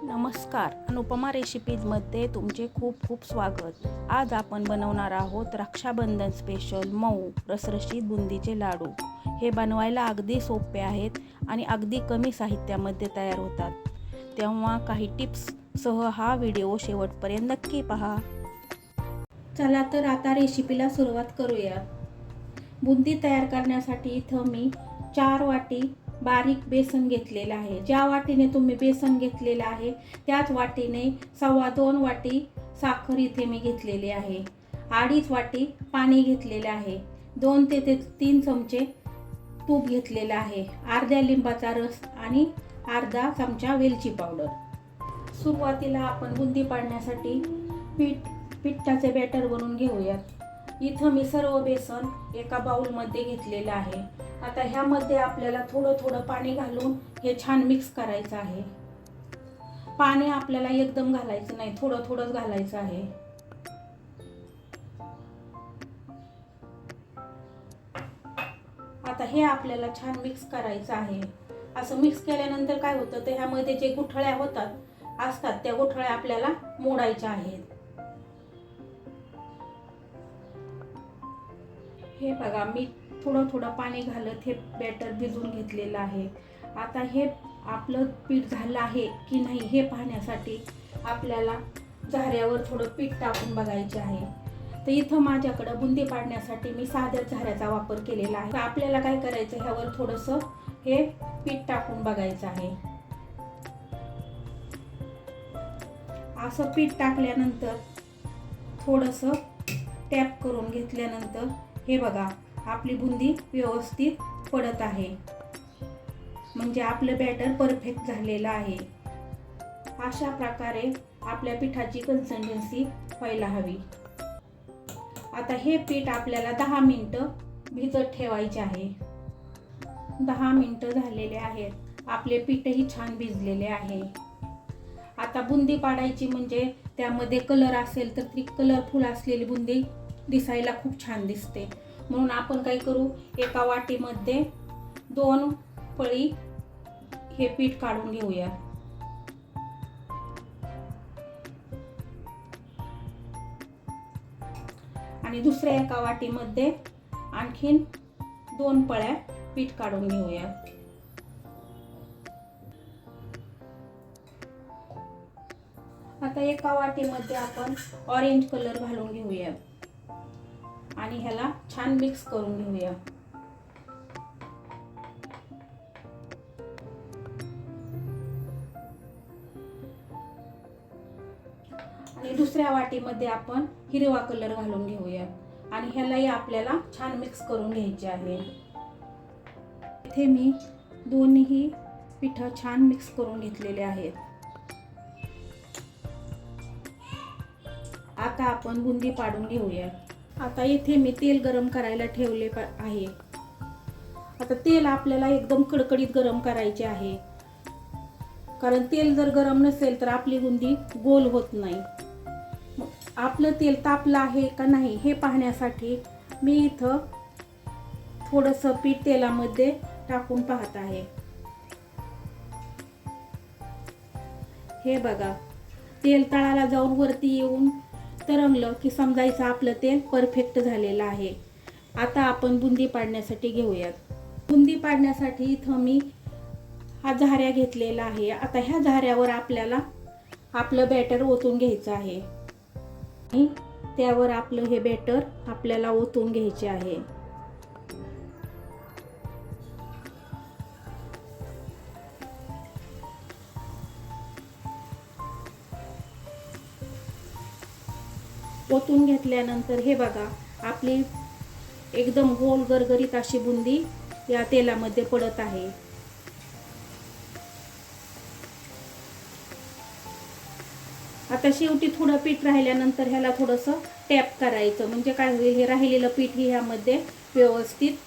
नमस्कार, अनुपमा रेसिपीजमध्ये तुमचे खूप खूप स्वागत। आज आपण बनवणार आहोत रक्षाबंधन स्पेशल मऊ रसरशीत बुंदीचे लाडू। हे बनवायला अगदी सोपे आहेत आणि अगदी कमी साहित्यामध्ये तयार होतात। तेव्हा काही टिप्स सह हा व्हिडिओ शेवटपर्यंत नक्की पहा। चला तर आता रेसिपीला सुरुवात करूया। बुंदी तयार करण्यासाठी इथं मी 4 वाटी बारीक बेसन घेतलेलं आहे। ज्या वाटीने तुम्ही बेसन घेतलेलं आहे त्याच वाटीने 2.25 वाटी साखर इथे मी घेतलेली आहे। 2.5 वाटी पाणी घेतलेले आहे। 2 ते 3 चमचे तूप घेतलेलं आहे। अर्ध्या लिंबाचा रस आणि अर्धा चमचा वेलची पावडर। सुरुवातीला आपण बुंदी पाडण्यासाठी पिठाचे बॅटर बनवून घेऊया। इथं मी सर्व बेसन एका बाउलमध्ये घेतलेलं आहे। आता ह्यामध्ये आपल्याला थोडं थोडं पाणी घालून हे छान मिक्स करायचं आहे। पाणी आपल्याला एकदम घालायचं नाही, थोडं थोडंच घालायचं आहे। आता हे आपल्याला छान मिक्स करायचं आहे। असं मिक्स केल्यानंतर काय होतं, तर ह्यामध्ये जे गुठळ्या असतात त्या गुठळ्या आपल्याला मोडायच्या आहेत। हे बघा, मी थोडं थोडं पाणी घालत हे बॅटर भिजवून घेतलेलं आहे। आता हे आपलं पीठ झालं आहे की नाही हे पाहण्यासाठी आपल्याला झाऱ्यावर थोडं पीठ टाकून बघायचे आहे। तर इथं माझ्याकडे बुंदी पाडण्यासाठी मी साध्या झाऱ्याचा वापर केलेला आहे। तर आपल्याला काय करायचं, ह्यावर थोडंसं हे पीठ टाकून बघायचं आहे। असं पीठ टाकल्यानंतर थोडंसं टॅप करून घेतल्यानंतर हे बघा, आपली बुंदी व्यवस्थित पडत आहे, म्हणजे आपलं बॅटर परफेक्ट झालेलं आहे। अशा प्रकारे आपल्या पिठाची कन्सिस्टन्सी व्हायला हवी। आता हे पीठ आपल्याला 10 मिनिटं भिजत ठेवायचे आहे। 10 मिनिटं झालेले आहेत। आपले पीठही छान भिजलेले आहे। आता बुंदी पाडायची म्हणजे त्यामध्ये कलर असेल तर ती कलरफुल असलेली बुंदी दिसायला खूप छान दिसते। म्हणून आपण काय करू, एका वाटीमध्ये 2 पळी हे पीठ काढून घेऊया। आणि दुसऱ्या एका वाटीमध्ये आणखीन 2 पळ्या पीठ काढून घेऊया। आता एका वाटीमध्ये आपण ऑरेंज कलर घालून घेऊया आणि ह्याला छान मिक्स करून घेऊया। आणि दुसऱ्या वाटीमध्ये आपण हिरवा कलर घालून घेऊया आणि ह्यालाही आपल्याला छान मिक्स करून घ्यायचे आहे। इथे मी दोन्ही पीठ छान मिक्स करून घेतलेले आहेत। आता आपण बुंदी पाडून घेऊया। आता इथे मी तेल गरम करायला ठेवले आहे। आता तेल आपल्याला एकदम कडकडीत गरम करायचे आहे, कारण तेल जर गरम नसेल तर आपली बुंदी गोल होत नाही। आपलं तेल तापलं आहे का नाही हे पाहण्यासाठी मी इथं थोडंसं पीठ तेलामध्ये टाकून पाहत आहे। हे बघा, तेल तळाला जाऊन वरती येऊन तरंगलं की समजायचं आपलं तेल परफेक्ट झालेलं आहे। आता आपण बुंदी पाडण्यासाठी घेऊयात। बुंदी पाडण्यासाठी इथं मी हा झाऱ्या घेतलेला आहे। आता ह्या झाऱ्यावर आपल्याला आपलं बॅटर ओतून घ्यायचं आहे आणि त्यावर आपलं हे बॅटर आपल्याला ओतून घ्यायचे आहे। ओतून घेतल्यानंतर हे बघा, आपली एकदम गोल गरगरीत अशी बुंदी या तेलामध्ये पडत आहे। आता शेवटी थोडं पीठ राहिल्यानंतर ह्याला थोडंसं टॅप करायचं, म्हणजे काय होईल, हे राहिलेलं पीठ ह्यामध्ये व्यवस्थित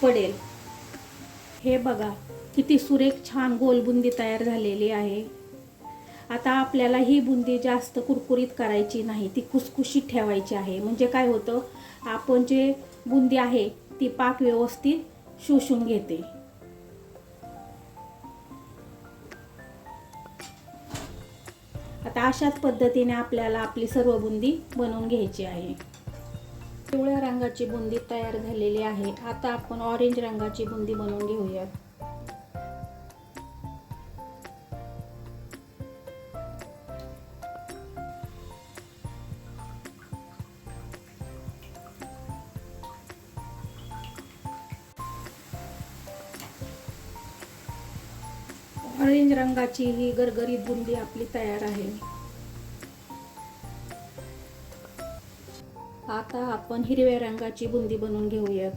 पडेल। हे बघा, किती सुरेख छान गोल बुंदी तयार झालेली आहे। आता आपल्याला ही बुंदी जास्त कुरकुरीत करायची नाही, ती खुसखुशीत ठेवायची आहे। म्हणजे काय होतं, आपण जे बुंदी आहे ती पाक व्यवस्थित शोषून घेते। आता अशाच पद्धतीने आपल्याला आपली सर्व बुंदी बनवून घ्यायची आहे. पिवळ्या रंगाची बुंदी तयार झालेली आहे. आता आपण ऑरेंज रंगाची बुंदी बनवून घेऊयात. ऑरेंज रंगाची ही गरगरीत बुंदी आपली तयार आहे. आता आपण हिरव्या रंगाची बुंदी बनवून घेऊयात.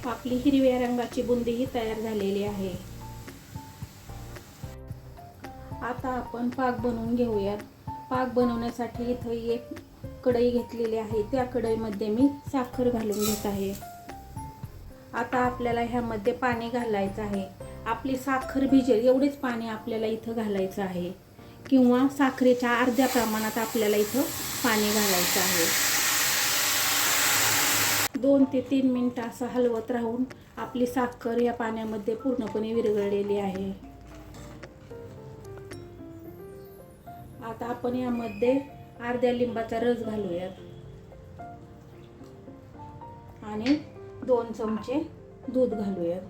आपली हिरव्या रंगाची बुंदी ही तयार झालेली आहे. आता आपण पाक बनवून घेऊयात. पाक बनवण्यासाठी इथं एक कढई घेतलेली आहे. त्या कढईमध्ये मी साखर घालून घेत आहे. आता आपल्याला ह्यामध्ये पाणी घालायचं आहे. आपली साखर भिजेल एवढेच पाणी आपल्याला इथं घालायचं आहे, किंवा साखरेच्या अर्ध्या प्रमाणात आपल्याला इथं पाणी घालायचं आहे. 2 ते 3 मिनिटं असं हलवत राहून आपली साखर या पाण्यामध्ये पूर्णपणे विरघळलेली आहे. आता आपण यामध्ये अर्ध्या लिंबाचा रस घालूयात आणि 2 चमचे दूध घालूयात.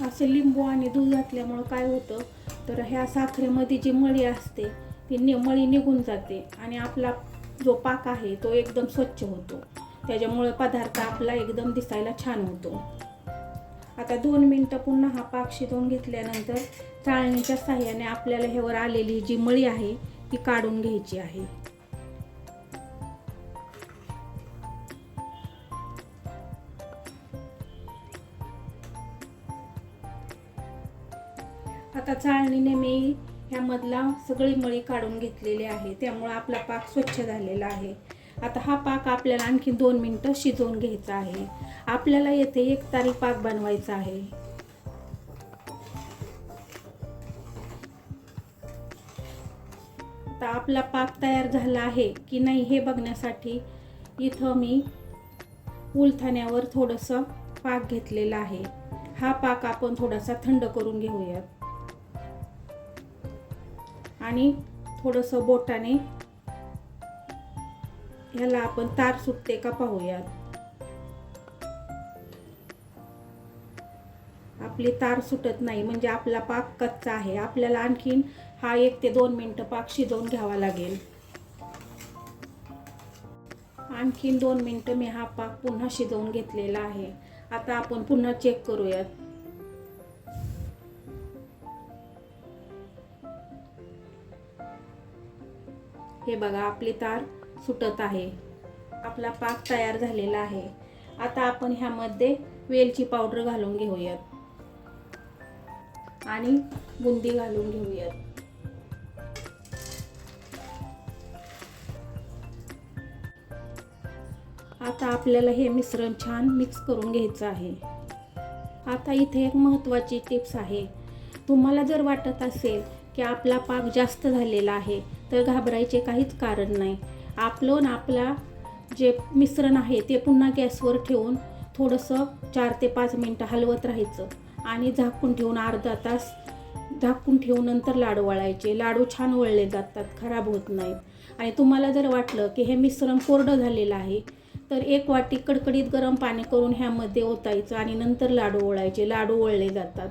असं लिंबू आणि दूध घातल्यामुळं काय होतं तर ह्या साखरेमध्ये जी मळी असते ती मळी निघून जाते आणि आपला जो पाक आहे तो एकदम स्वच्छ होतो. त्याच्यामुळे पदार्थ आपला एकदम दिसायला छान होतो. आता 2 मिनिटं पुन्हा हा पाक शिजवून घेतल्यानंतर चाळणीच्या साहाय्याने आपल्याला ह्यावर आलेली जी मळी आहे ती काढून घ्यायची आहे. आता चाळणीने मी ह्यामधला सगळी मळी काढून घेतलेली आहे. त्यामुळे आपला पाक स्वच्छ झालेला आहे. आता हा पाक आपल्याला आणखी 2 मिनिटं शिजवून घ्यायचा आहे. आपल्याला येथे एकतारी पाक बनवायचा आहे. आता आपला पाक तयार झाला आहे की नाही हे बघण्यासाठी इथं मी उलथण्यावर थोडंसं पाक घेतलेला आहे. हा पाक आपण थोडासा थंड करून घेऊयात आणि थोडंसं बोटाने ह्याला आपण तार सुटते का पाहूयात. आपली तार सुटत नाही म्हणजे आपला पाक कच्चा आहे. आपल्याला आणखीन हा 1 ते 2 मिनिटं पाक शिजवून घ्यावा लागेल. आणखीन 2 मिनिटं मी हा पाक पुन्हा शिजवून घेतलेला आहे. आता आपण पुन्हा चेक करूयात. हे बघा आपली तार सुटत आहे. आपला पाक तयार झालेला आहे. आता आपण ह्यामध्ये वेलची पावडर घालून घेऊयात आणि बुंदी घालून घेऊयात. आता आपल्याला हे मिश्रण छान मिक्स करून घ्यायचं आहे. आता इथे एक महत्त्वाची टिप्स आहे. तुम्हाला जर वाटत असेल की आपला पाक जास्त झालेला आहे तर घाबरायचे काहीच कारण नाही. आपला जे मिश्रण आहे ते पुन्हा गॅसवर ठेवून थोडंसं 4 ते 5 मिनिटं हलवत राहायचं आणि झाकून ठेवून अर्धा तास झाकून ठेवून नंतर लाडू वळायचे. लाडू छान वळले जातात, खराब होत नाहीत. आणि तुम्हाला जर वाटलं की हे मिश्रण कोरडं झालेलं आहे तर 1 वाटी कडकडीत गरम पाणी करून ह्यामध्ये ओतायचं आणि नंतर लाडू वळायचे. लाडू वळले जातात.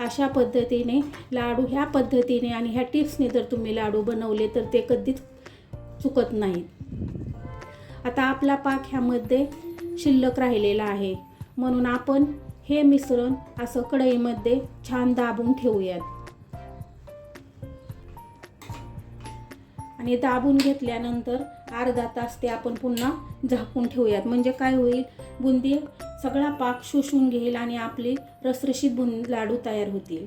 अशा पद्धतीने लाडू ह्या पद्धतीने आणि ह्या टिप्सने जर तुम्ही लाडू बनवले तर ते कधीच चुकत नाहीत. आता आपला पाक ह्यामध्ये शिल्लक राहिलेला आहे म्हणून आपण हे मिश्रण असं कढईमध्ये छान दाबून ठेवूयात आणि दाबून घेतल्यानंतर अर्धा तास ते आपण पुन्हा झाकून ठेवूयात. म्हणजे काय होईल, बुंदी सगळा पाक शोषून घेईल आणि आपली रसरशीत लाडू तयार होतील.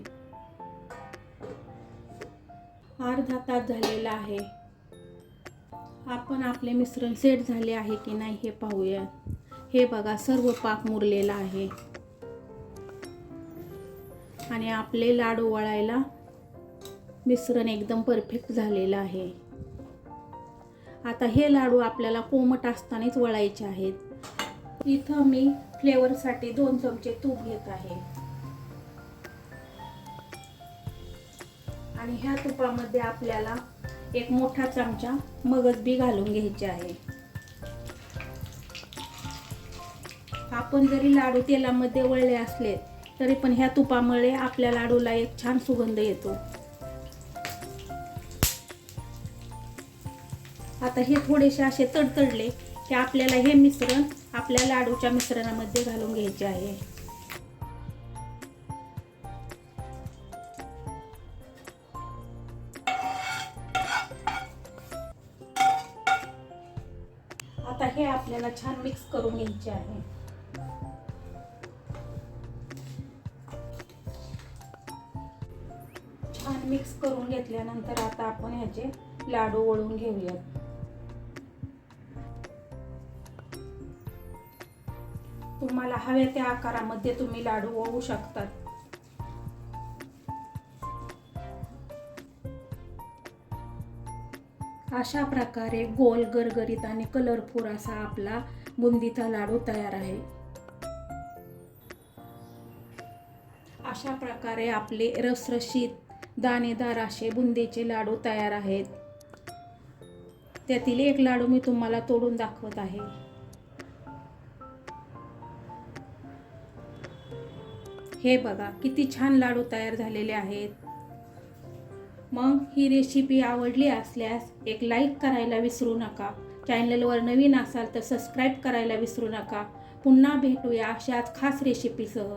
अर्धा तास झालेला आहे. आपण आपले मिश्रण सेट झाले आहे की नाही हे पाहूया. हे बघा सर्व पाक मुरलेला आहे आणि आपले लाडू वळायला मिश्रण एकदम परफेक्ट झालेलं आहे. आता हे लाडू आपल्याला कोमट असतानाच वळायचे आहेत. इथं मी फ्लेवरसाठी 2 चमचे तूप घेत आहे आणि ह्या तुपामध्ये आपल्याला एक मोठा चमचा मगज बी घालून घ्यायचे आहे. आपण जरी लाडू तेलामध्ये वळले असले तरी पण ह्या तुपामुळे आपल्या लाडूला एक छान सुगंध येतो. आता हे थोडेसे असे तडतडले की आपल्याला हे मिश्रण आपल्या लाडूच्या मिश्रणामध्ये घालून घ्यायचे आहे. आता हे आपल्याला छान मिक्स करून घ्यायचे आहे. छान मिक्स करून घेतल्यानंतर आता आपण ह्याचे लाडू वळून घेऊयात. तुम्हाला हव्या त्या आकारामध्ये तुम्ही लाडू वळू शकतात. अशा प्रकारे गोल गरगरीत आणि कलरफुल असा आपला बुंदीचा लाडू तयार आहे. अशा प्रकारे आपले रसरशीत दाणेदार असे बुंदीचे लाडू तयार आहेत. त्यातील एक लाडू मी तुम्हाला तोडून दाखवत आहे. हे बघा किती छान लाडू तयार झालेले आहेत. मग ही रेसिपी आवडली असल्यास एक लाईक करायला विसरू नका. चॅनलवर नवीन असाल तर सबस्क्राईब करायला विसरू नका. पुन्हा भेटूया अशाच खास रेसिपीसह.